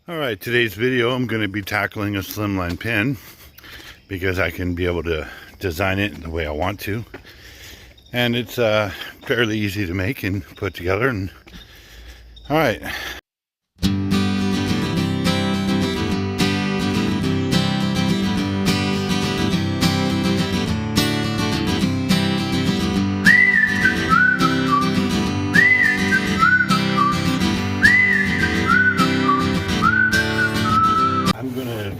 Alright, today's video I'm going to be tackling a slimline pen because I can be able to design it the way I want to, and it's fairly easy to make and put together. And alright,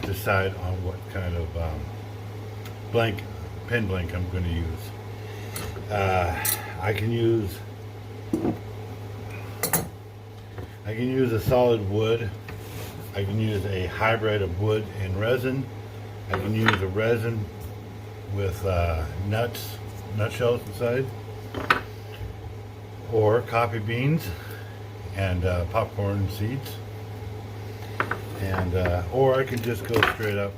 decide on what kind of pen blank I'm going to use. I can use a solid wood. I can use a hybrid of wood and resin. I can use a resin with nutshells inside, or coffee beans and popcorn seeds. And or I can just go straight up,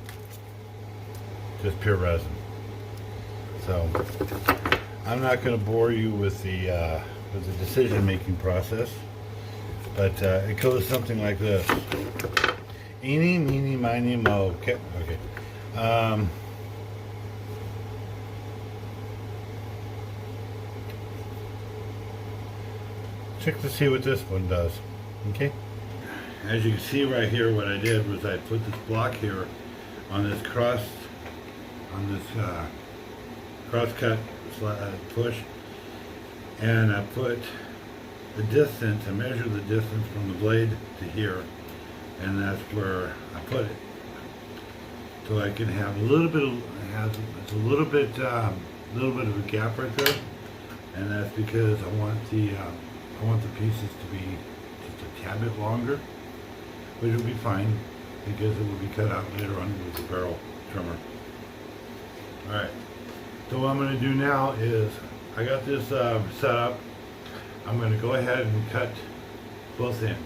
just pure resin. So I'm not going to bore you with the decision-making process, but it goes something like this: eeny, meeny, miny, mo. Okay. Check to see what this one does. Okay. As you can see right here, what I did was I put this block here on this crosscut push, and I put the distance, I measured the distance from the blade to here, and that's where I put it. So I can have a little bit of a gap right there, and that's because I want the pieces to be just a tad bit longer, which will be fine because it will be cut out later on with the barrel trimmer. Alright, so what I'm going to do now is, I got this set up. I'm going to go ahead and cut both ends.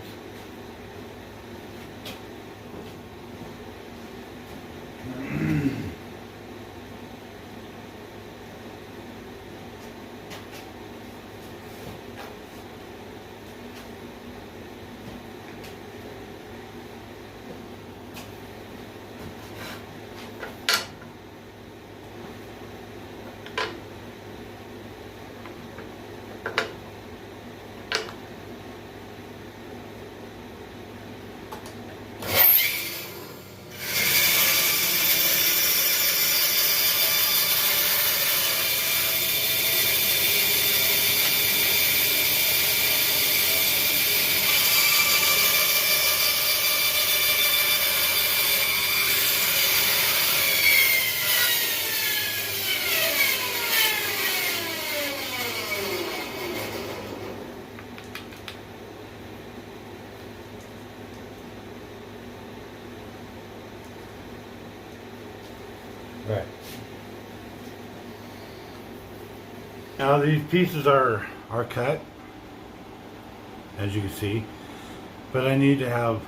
Right. Now these pieces are cut, as you can see, but I need to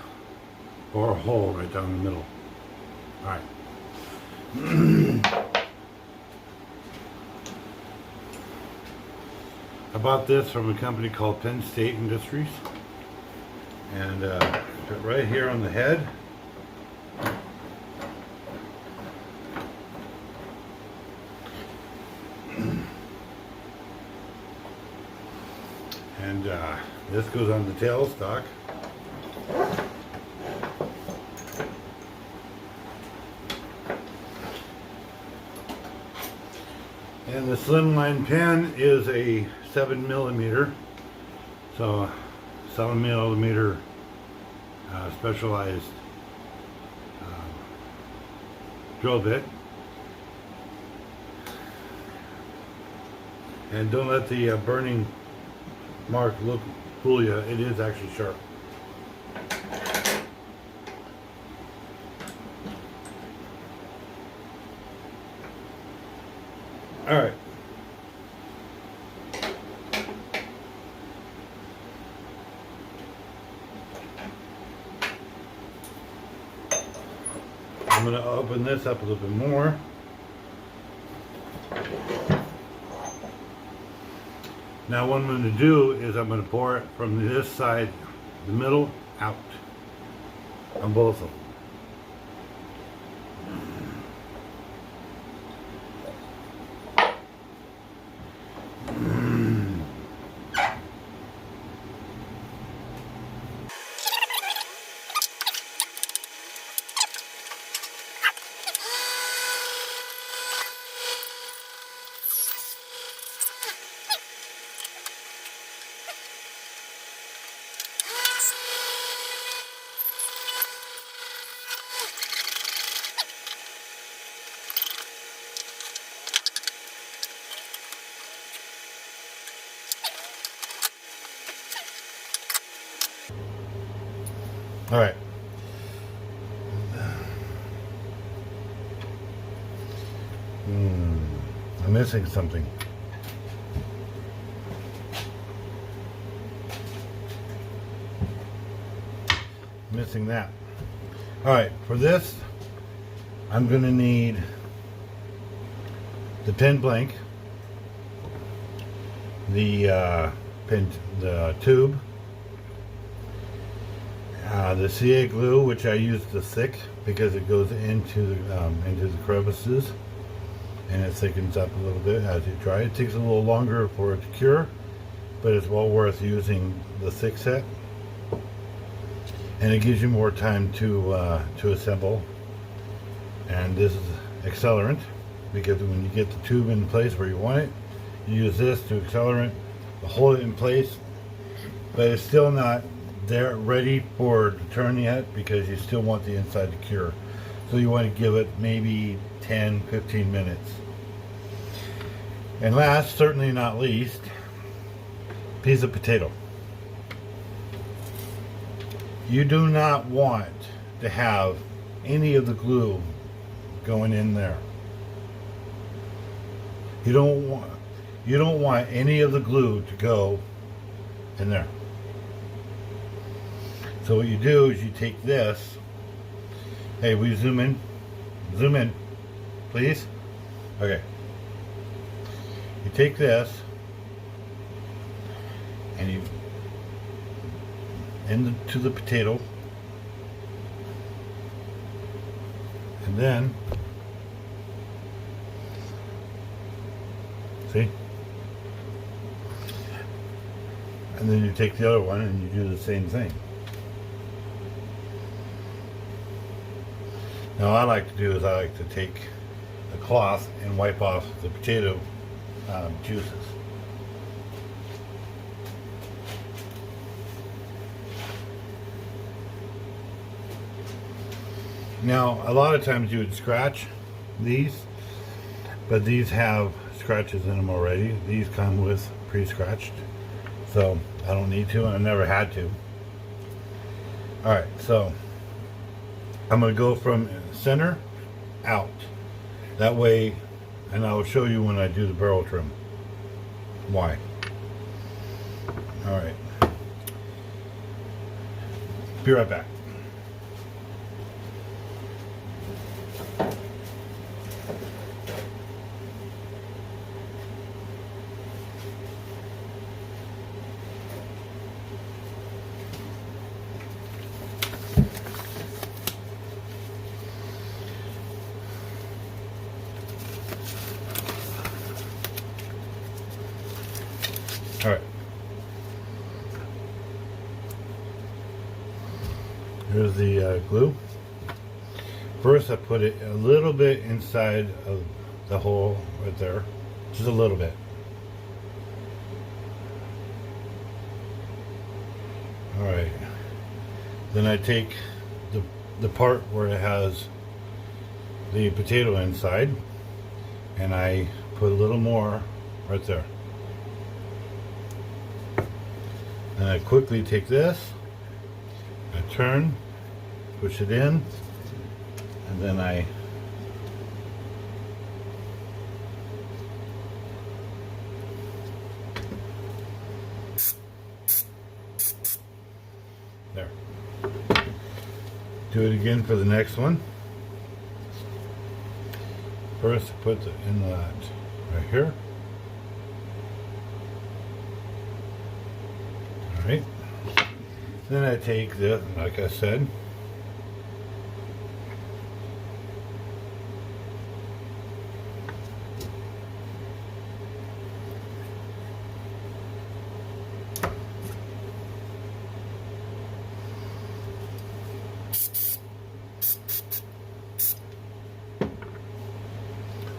bore a hole right down the middle. Alright. I bought this from a company called Penn State Industries, and put right here on the head. And this goes on the tailstock. And the slimline pen is a 7mm, so 7mm specialized drill bit. And don't let the burning mark fool you. It is actually sharp. All right. I'm going to open this up a little bit more. Now what I'm going to do is I'm going to pour it from this side, the middle, out. on both of them. All right. I'm missing something. Missing that. All right, for this, I'm going to need the pin blank, the tube, the CA glue, which I use the thick because it goes into the crevices and it thickens up a little bit as you dry. It takes a little longer for it to cure, but it's well worth using the thick set, and it gives you more time to assemble. And this is accelerant, because when you get the tube in place where you want it, you use this to accelerant to hold it in place, but it's still not there ready for the turn yet, because you still want the inside to cure. So you want to give it maybe 10-15 minutes. And last, certainly not least, piece of potato. You do not want to have any of the glue going in there. You don't want any of the glue to go in there. So what you do is you take this. Hey, will you zoom in? Zoom in, please. Okay. You take this and you into the potato, and then see, and then you take the other one and you do the same thing. Now what I like to do is I like to take a cloth and wipe off the potato juices. Now a lot of times you would scratch these, but these have scratches in them already. These come with pre-scratched, so I don't need to, and I never had to. Alright, so I'm going to go from center out. That way, and I'll show you when I do the barrel trim why. Alright. Be right back. All right. Here's the glue. First, I put it a little bit inside of the hole right there, just a little bit. All right. Then I take the part where it has the potato inside, and I put a little more right there. And I quickly take this, I turn, push it in, and then I there. Do it again for the next one. First, put the inlet right here. Right. Then I take this, like I said,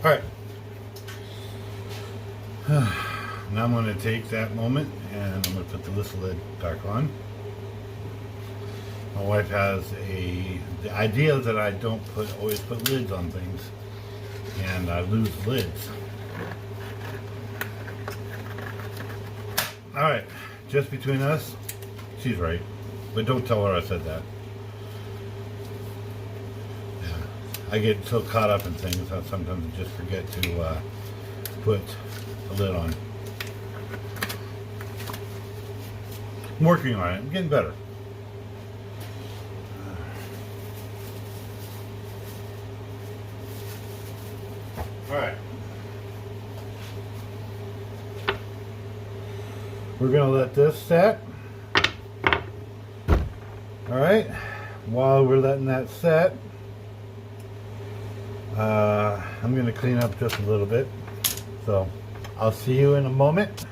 Alright. Now I'm going to take that moment and I'm going to put the list lid back on. My wife has the idea that I don't always put lids on things, and I lose lids. Alright, just between us, she's right. But don't tell her I said that. Yeah, I get so caught up in things that sometimes I just forget to put a lid on. I'm working on it. I'm getting better. Alright. We're going to let this set. Alright. While we're letting that set, I'm going to clean up just a little bit. So, I'll see you in a moment.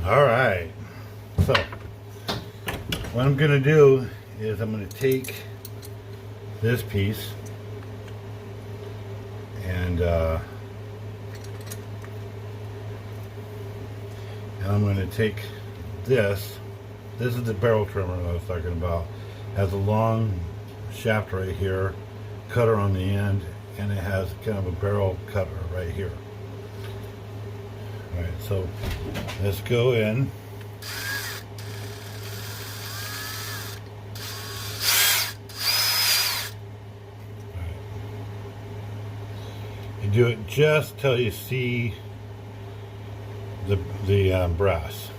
Alright. So, what I'm going to do is I'm going to take this piece and I'm going to take this. This is the barrel trimmer that I was talking about. It has a long shaft right here, cutter on the end, and it has kind of a barrel cutter right here. Alright, so let's go in. Do it just till you see the brass.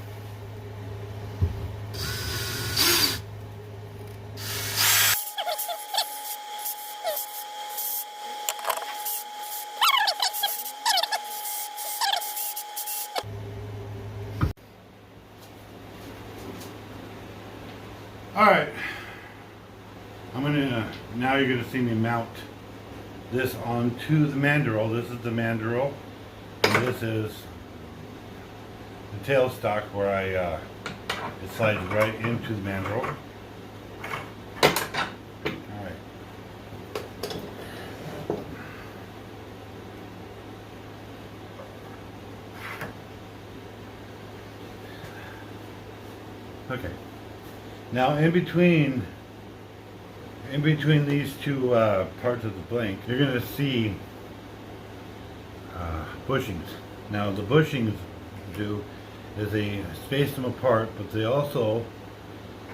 All right, now you're gonna see me mount this onto the mandrel. This is the mandrel, and this is the tailstock where it slides right into the mandrel. Alright. Okay. Now in between these two parts of the blank, you're going to see bushings. Now the bushings is they space them apart, but they also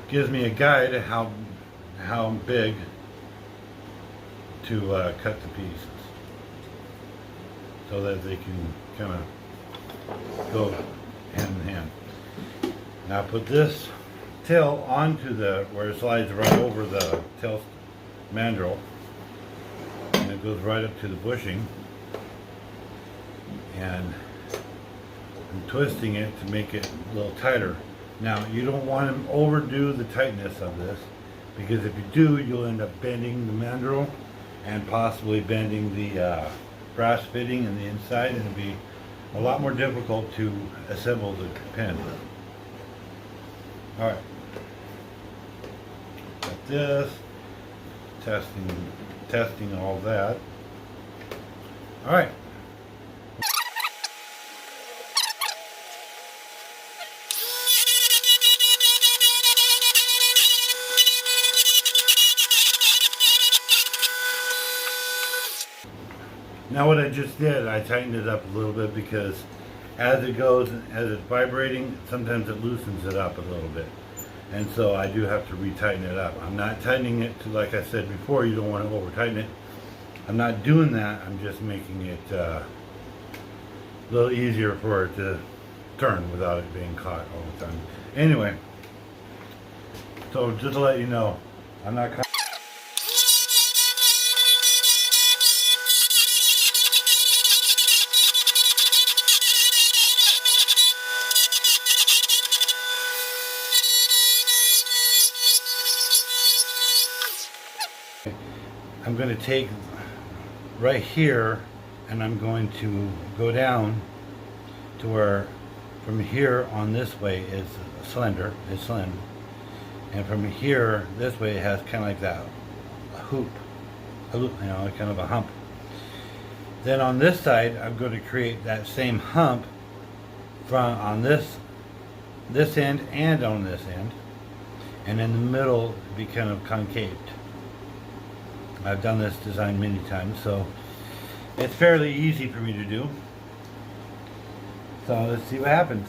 gives me a guide of how big to cut the pieces, so that they can kind of go hand in hand. Now put this tail onto where it slides right over the tail mandrel, and it goes right up to the bushing, and I'm twisting it to make it a little tighter. Now you don't want to overdo the tightness of this, because if you do, you'll end up bending the mandrel and possibly bending the brass fitting in the inside, and it'll be a lot more difficult to assemble the pin. Alright. Got this. Testing all that. Alright. Now what I just did, I tightened it up a little bit, because as it's vibrating, sometimes it loosens it up a little bit. And so I do have to re-tighten it up. I'm not tightening it to, like I said before, you don't want to over-tighten it. I'm not doing that, I'm just making it a little easier for it to turn without it being caught all the time. Anyway, so just to let you know, I'm not I'm going to take right here, and I'm going to go down to where from here on this way is slim, And from here, this way, it has kind of like that hoop, kind of a hump. Then on this side, I'm going to create that same hump from on this end and on this end, and in the middle be kind of concaved. I've done this design many times, so it's fairly easy for me to do. So let's see what happens.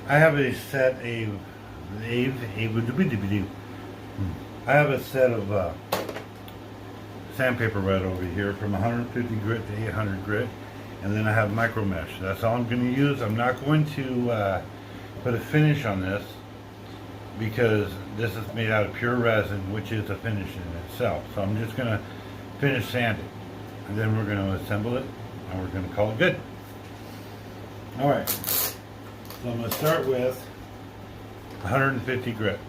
I have a set of sandpaper red over here from 150 grit to 800 grit, and then I have micro mesh. That's all I'm going to use. I'm not going to put a finish on this because this is made out of pure resin, which is a finish in itself. So I'm just going to finish sanding, and then we're going to assemble it, and we're going to call it good. All right. So I'm going to start with 150 grit.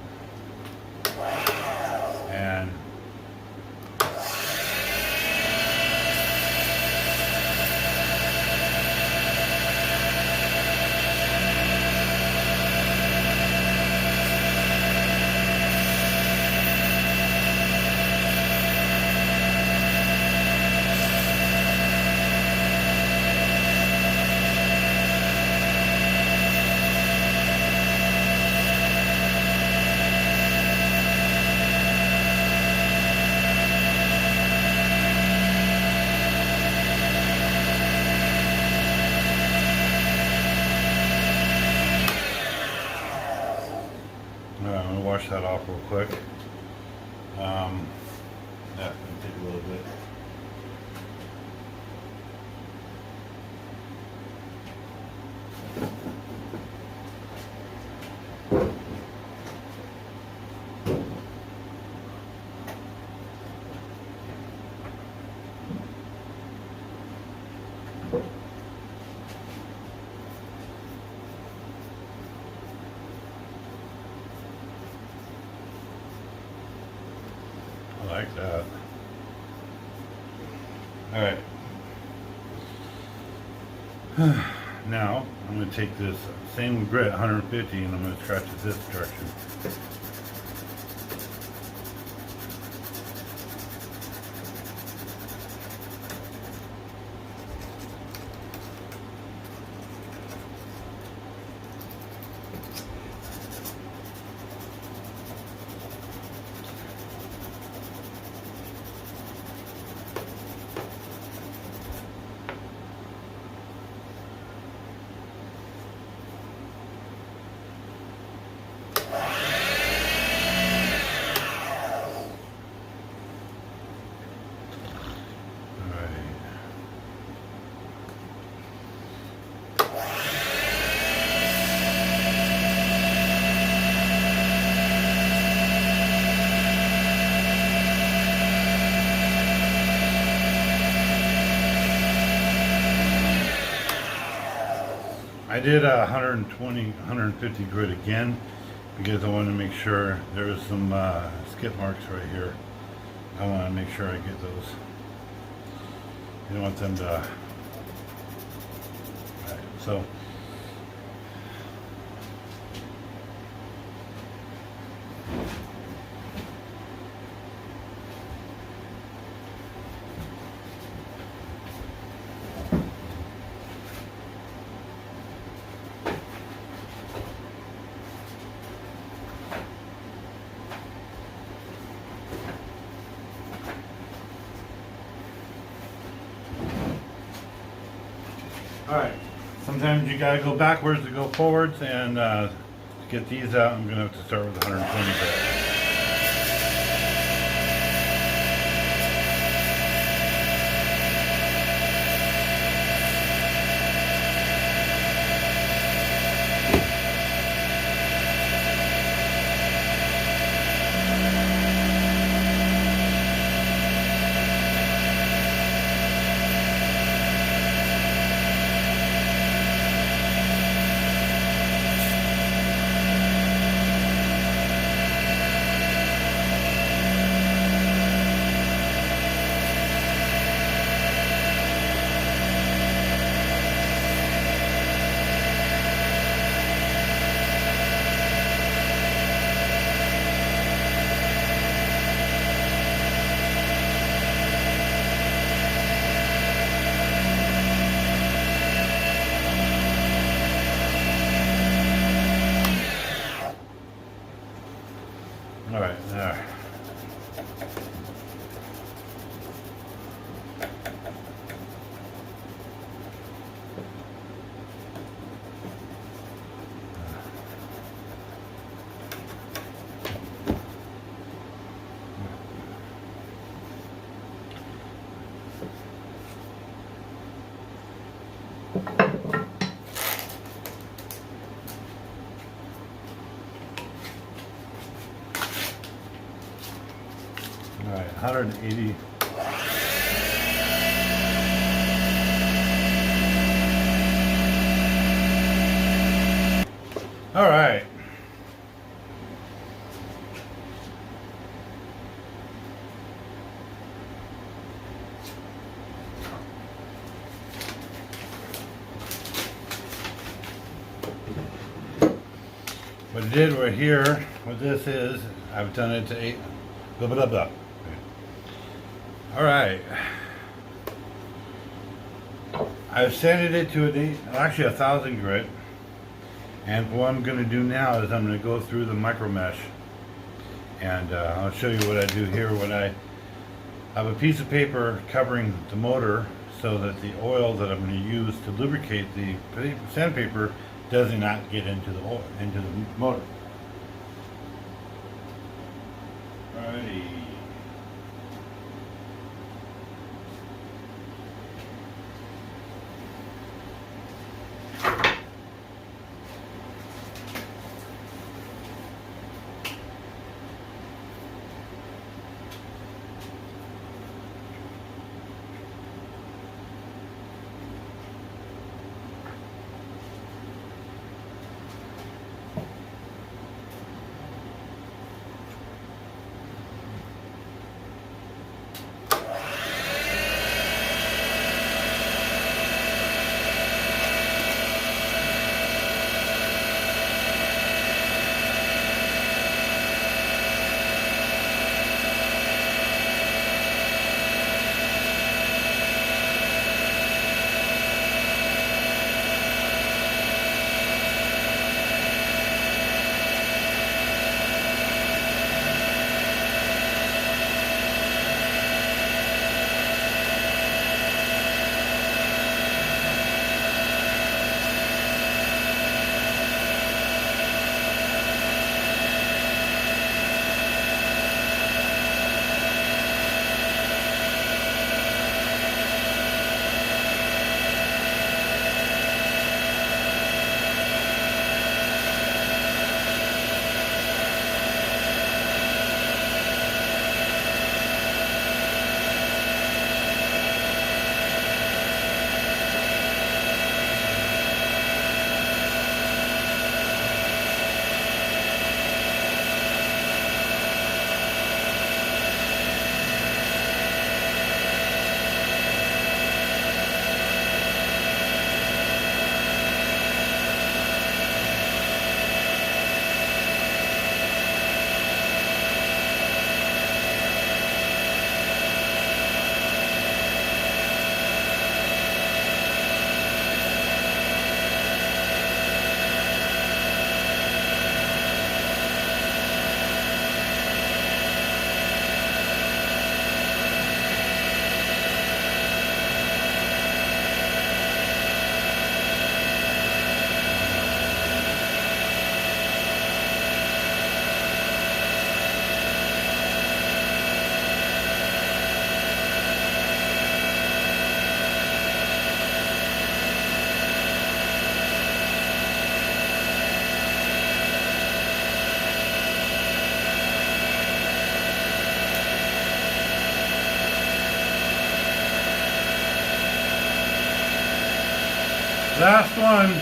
And I'm going to wash that off real quick. That's going to take a little bit. I like that. All right. Now I'm going to take this same grit, 150, and I'm going to scratch it this direction. I did 120, 150 grit again because I want to make sure there's some skip marks right here. I want to make sure I get those. You don't want them to. Right, so. Sometimes you gotta go backwards to go forwards, and to get these out, I'm gonna have to start with 120 grit. All right, there. All right, 180. All right. What I did right here, what this is, I've done it to 8, blah, blah, blah. All right. I've sanded it to an 8, actually 1,000 grit. And what I'm going to do now is I'm going to go through the micro mesh. And I'll show you what I do here when I have a piece of paper covering the motor so that the oil that I'm going to use to lubricate the sandpaper does not get into the oil, into the motor. Alrighty. Last one.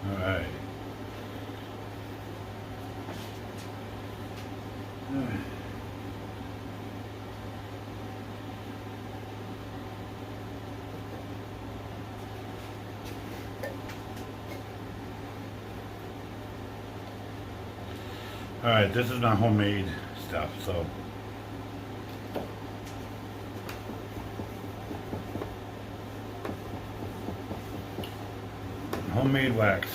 Alright. Alright, this is not homemade stuff, so homemade wax.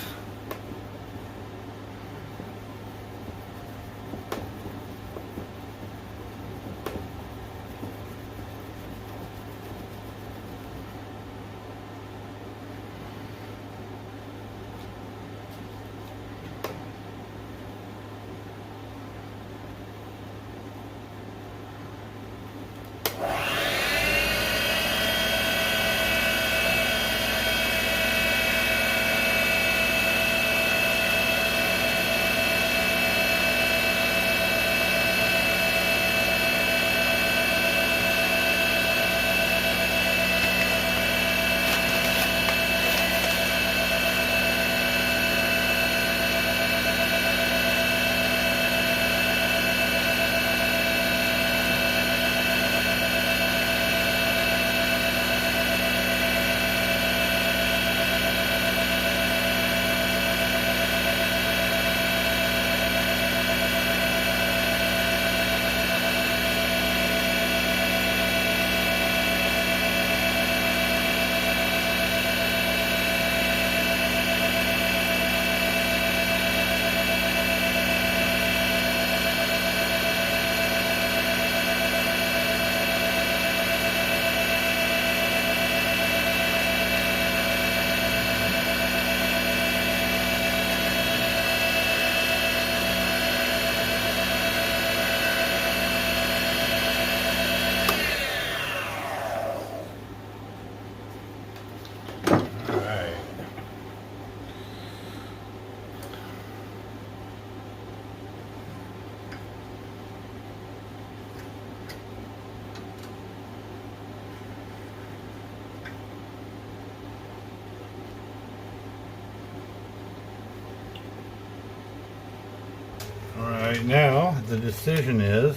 Alright, now the decision is,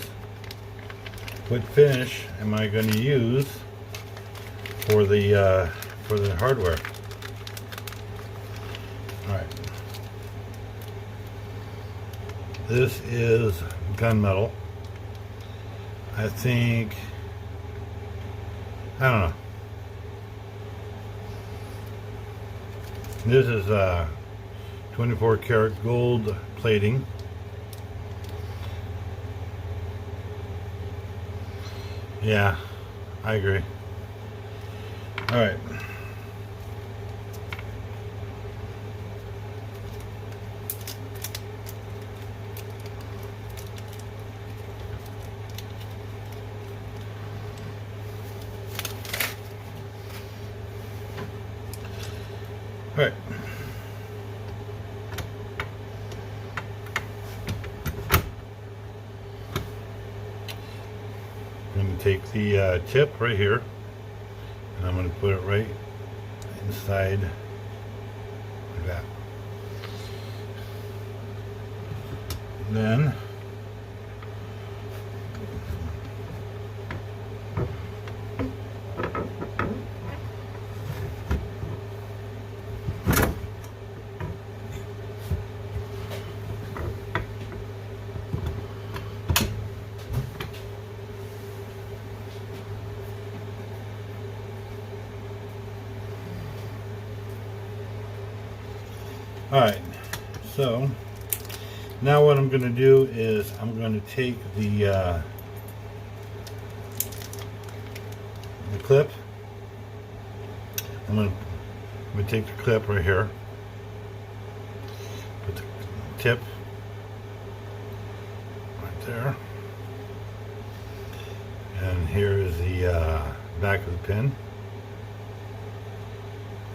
what finish am I going to use for the hardware? Alright. This is gunmetal. I think, I don't know. This is 24 karat gold plating. Yeah, I agree. All right. All right. I'm going to take the tip right here, and I'm going to put it right inside like that. And then all right, so Now what I'm going to do is I'm going to take the clip. I'm going to take the clip right here, put the tip right there, and here is the back of the pin.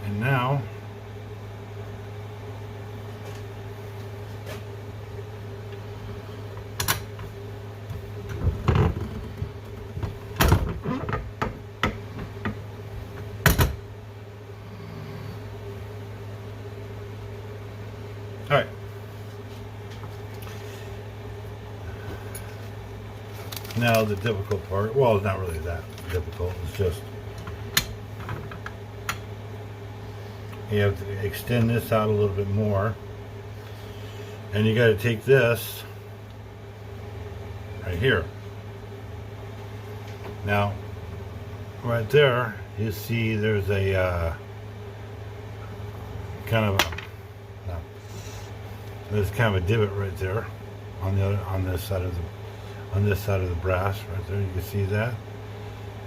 And now all right. Now the difficult part, well, it's not really that difficult, it's just you have to extend this out a little bit more, and you got to take this right here. Now right there you see there's a there's kind of a divot right there on this side of the brass right there. You can see that.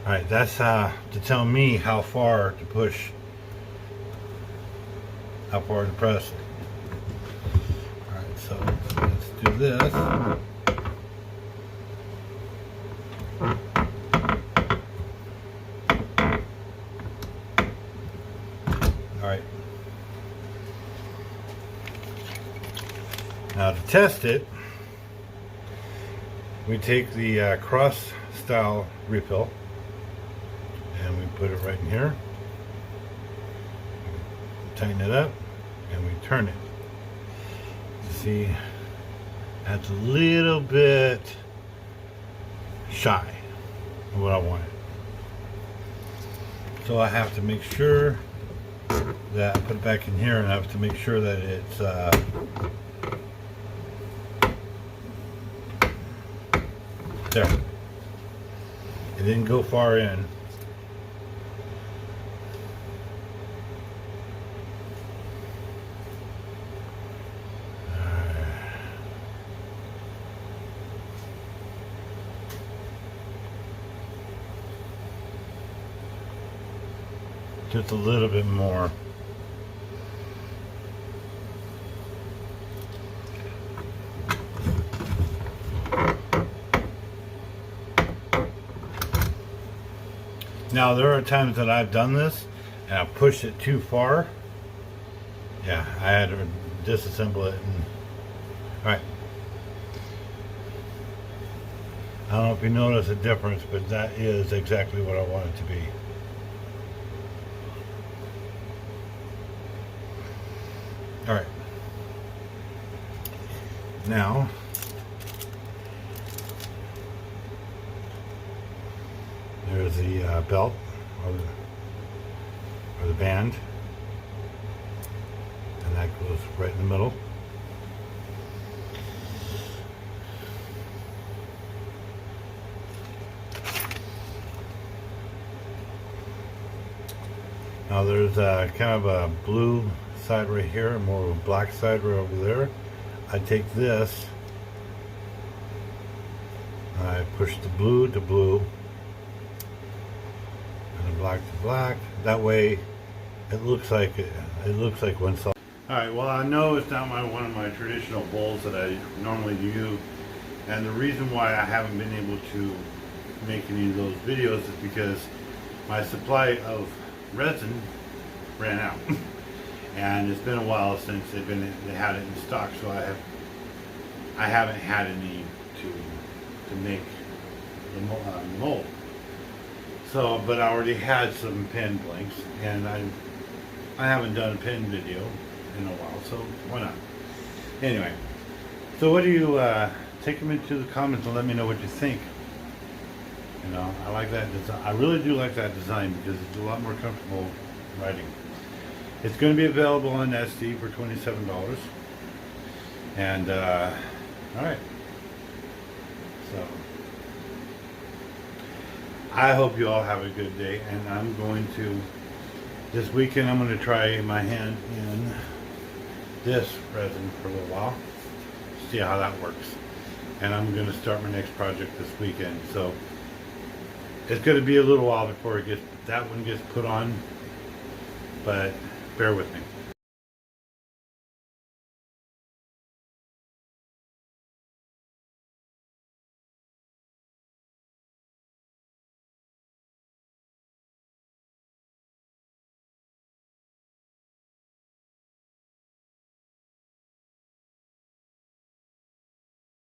All right, that's to tell me how far to push, how far to press. All right, so let's do this. All right. Now to test it, we take the cross style refill and we put it right in here, tighten it up, and we turn it. You see, that's a little bit shy of what I wanted. So I have to make sure that I put it back in here, and I have to make sure that it's there. It didn't go far in. Just a little bit more. Now there are times that I've done this and I've pushed it too far. Yeah, I had to disassemble it. Alright. I don't know if you notice a difference, but that is exactly what I want it to be. Alright. Now, there's the belt or the band, and that goes right in the middle. Now there's kind of a blue side right here, and more of a black side right over there. I take this, and I push the blue to blue, and the black to black. That way, it looks like one solid. All right. Well, I know it's not one of my traditional bowls that I normally do, and the reason why I haven't been able to make any of those videos is because my supply of resin ran out. And it's been a while since they had it in stock, so I haven't had any to make the mold. So, but I already had some pen blanks, and I haven't done a pen video in a while, so why not? Anyway, so what do you take them into the comments and let me know what you think. You know, I like that design. I really do like that design because it's a lot more comfortable writing. It's going to be available on Etsy for $27. And, alright. So, I hope you all have a good day. And I'm going to, this weekend, I'm going to try my hand in this resin for a little while. see how that works. And I'm going to start my next project this weekend. So it's going to be a little while before that one gets put on, but bear with me.